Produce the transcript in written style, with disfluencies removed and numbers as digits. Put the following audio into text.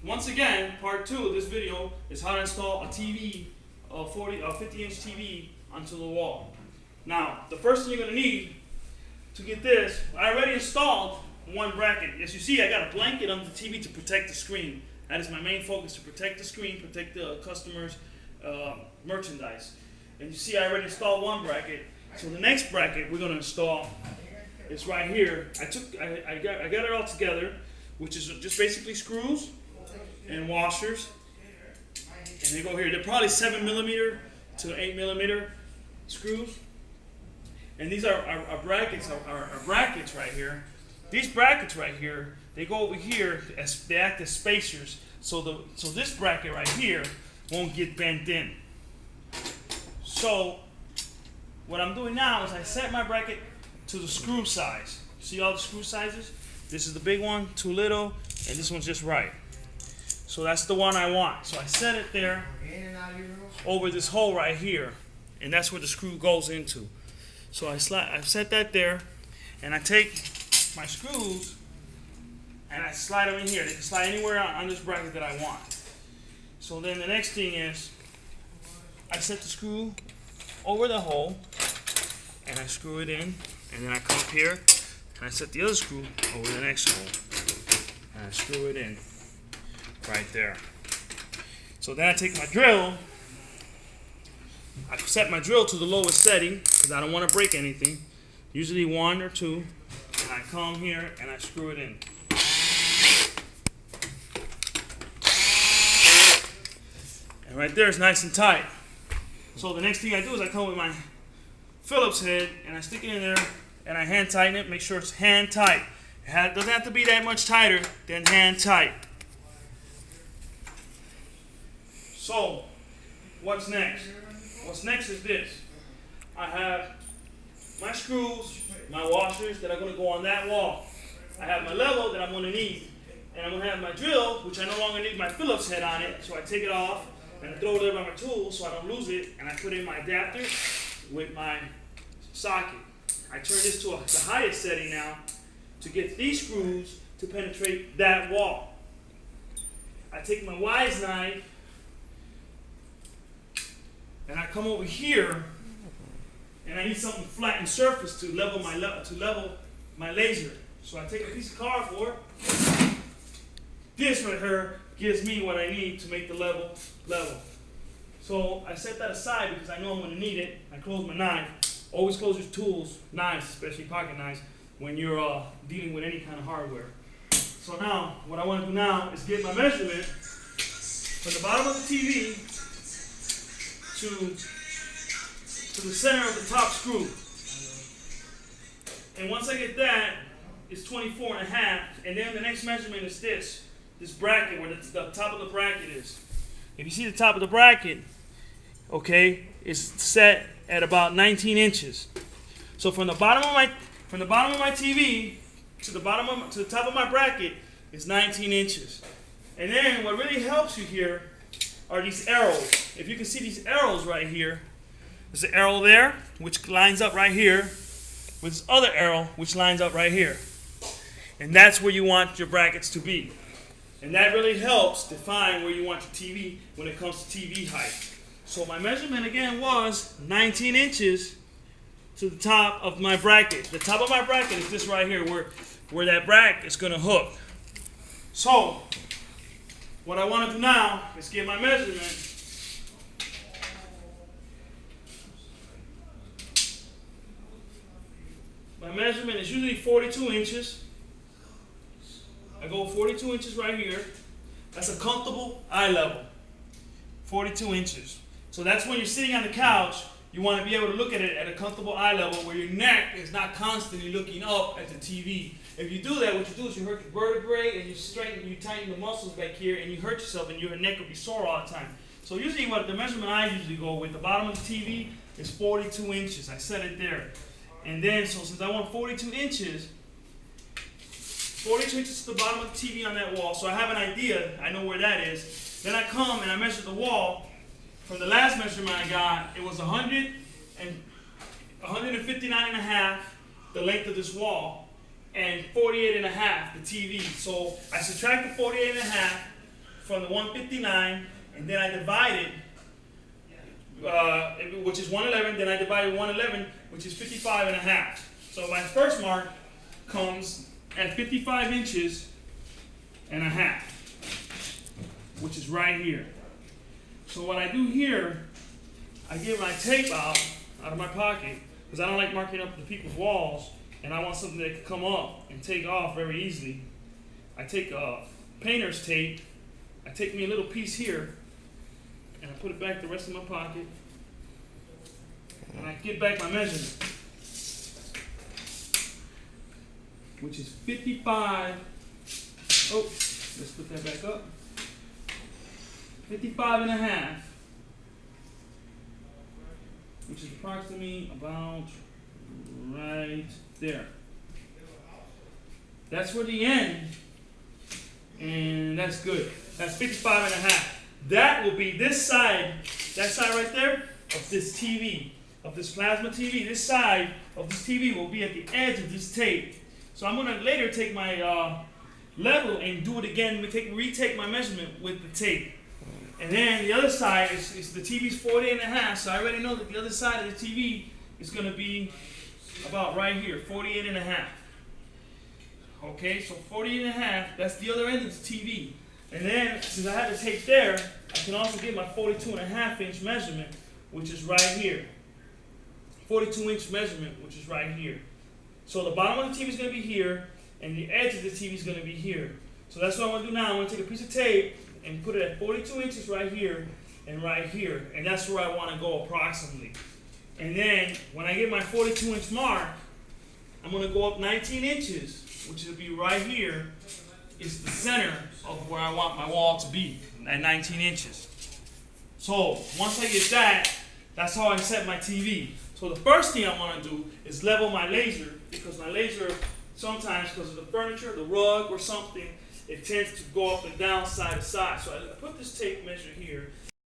once again, part 2 of this video is how to install a TV, a 50-inch TV onto the wall. Now, the first thing you're going to need to get this, I already installed one bracket. As you see, I got a blanket on the TV to protect the screen. That is my main focus, to protect the screen, protect the customer's merchandise. And you see, I already installed one bracket. So the next bracket we're going to install is right here. I got it all together, which is just basically screws and washers. And they go here. They're probably 7mm to 8mm screws. And these are our brackets, our brackets right here. These brackets right here, they go over here as they act as spacers. So this bracket right here won't get bent in. So what I'm doing now is I set my bracket to the screw size. See all the screw sizes? This is the big one, too little, and this one's just right. So that's the one I want. So I set it there over this hole right here, and that's where the screw goes into. So I set that there, and I take my screws and I slide them in here. They can slide anywhere on this bracket that I want. So then the next thing is I set the screw over the hole and I screw it in, and then I come up here and I set the other screw over the next hole and I screw it in right there. So then I take my drill, I set my drill to the lowest setting because I don't want to break anything, usually 1 or 2, and I come here and I screw it in. And right there it's nice and tight. So the next thing I do is I come with my Phillips head and I stick it in there and I hand tighten it, make sure it's hand tight. It doesn't have to be that much tighter than hand tight. So what's next? What's next is this. I have my screws, my washers that are going to go on that wall. I have my level that I'm going to need. And I'm going to have my drill, which I no longer need my Phillips head on it, so I take it off and throw it there by my tool so I don't lose it, and I put in my adapter with my socket. I turn this to the highest setting now to get these screws to penetrate that wall. I take my wise knife and I come over here and I need something flattened surface to level my laser. So I take a piece of cardboard. This right here gives me what I need to make the level. So I set that aside because I know I'm going to need it. I close my knife. Always close your tools, knives, especially pocket knives, when you're dealing with any kind of hardware. So now, what I want to do now is get my measurement from the bottom of the TV to the center of the top screw. And once I get that, it's 24.5, and then the next measurement is this bracket, where the top of the bracket is. If you see the top of the bracket, okay, it's set at about 19 inches. So from the bottom of my TV to the top of my bracket is 19 inches. And then what really helps you here are these arrows. If you can see these arrows right here, there's an arrow there which lines up right here with this other arrow which lines up right here. And that's where you want your brackets to be. And that really helps define where you want your TV when it comes to TV height. So my measurement again was 19 inches to the top of my bracket. The top of my bracket is this right here where that bracket is going to hook. So what I want to do now is get my measurement. My measurement is usually 42 inches. I go 42 inches right here. That's a comfortable eye level. 42 inches. So that's when you're sitting on the couch, you want to be able to look at it at a comfortable eye level where your neck is not constantly looking up at the TV. If you do that, what you do is you hurt your vertebrae and you tighten the muscles back here and you hurt yourself and your neck will be sore all the time. So usually what the measurement I usually go with, the bottom of the TV is 42 inches. I set it there. And then, so since I want 42 inches to the bottom of the TV on that wall, so I have an idea, I know where that is. Then I come and I measure the wall. From the last measurement I got, it was 159.5 the length of this wall, and 48.5 the TV. So I subtract the 48.5 from the 159, and then I divide it, which is 111, then I divided 111, which is 55 and a half. So my first mark comes at 55 inches and a half, which is right here. So what I do here, I get my tape out of my pocket, because I don't like marking up the people's walls, and I want something that can come up and take off very easily. I take a painter's tape, I take me a little piece here, and I put it back the rest of my pocket, and I get back my measurement, which is 55, oh, let's put that back up, 55 and a half, which is approximately about right there. That's where the end, and that's good. That's 55 and a half. That will be this side, that side right there, of this TV, of this plasma TV. This side of this TV will be at the edge of this tape. So I'm going to later take my level and do it again, retake my measurement with the tape. And then the other side is the TV's 48 and a half, so I already know that the other side of the TV is going to be about right here, 48 and a half. Okay, so 48 and a half, that's the other end of the TV. And then, since I have the tape there, I can also get my 42 and a half inch measurement, which is right here. 42 inch measurement, which is right here. So the bottom of the TV is going to be here, and the edge of the TV is going to be here. So that's what I'm going to do now. I'm going to take a piece of tape and put it at 42 inches right here and right here. And that's where I want to go approximately. And then, when I get my 42 inch mark, I'm going to go up 19 inches, which will be right here. It's the center of where I want my wall to be, at 19 inches. So, once I get that, that's how I set my TV. So the first thing I want to do is level my laser, because my laser, sometimes because of the furniture, the rug or something, it tends to go up and down side to side. So I put this tape measure here,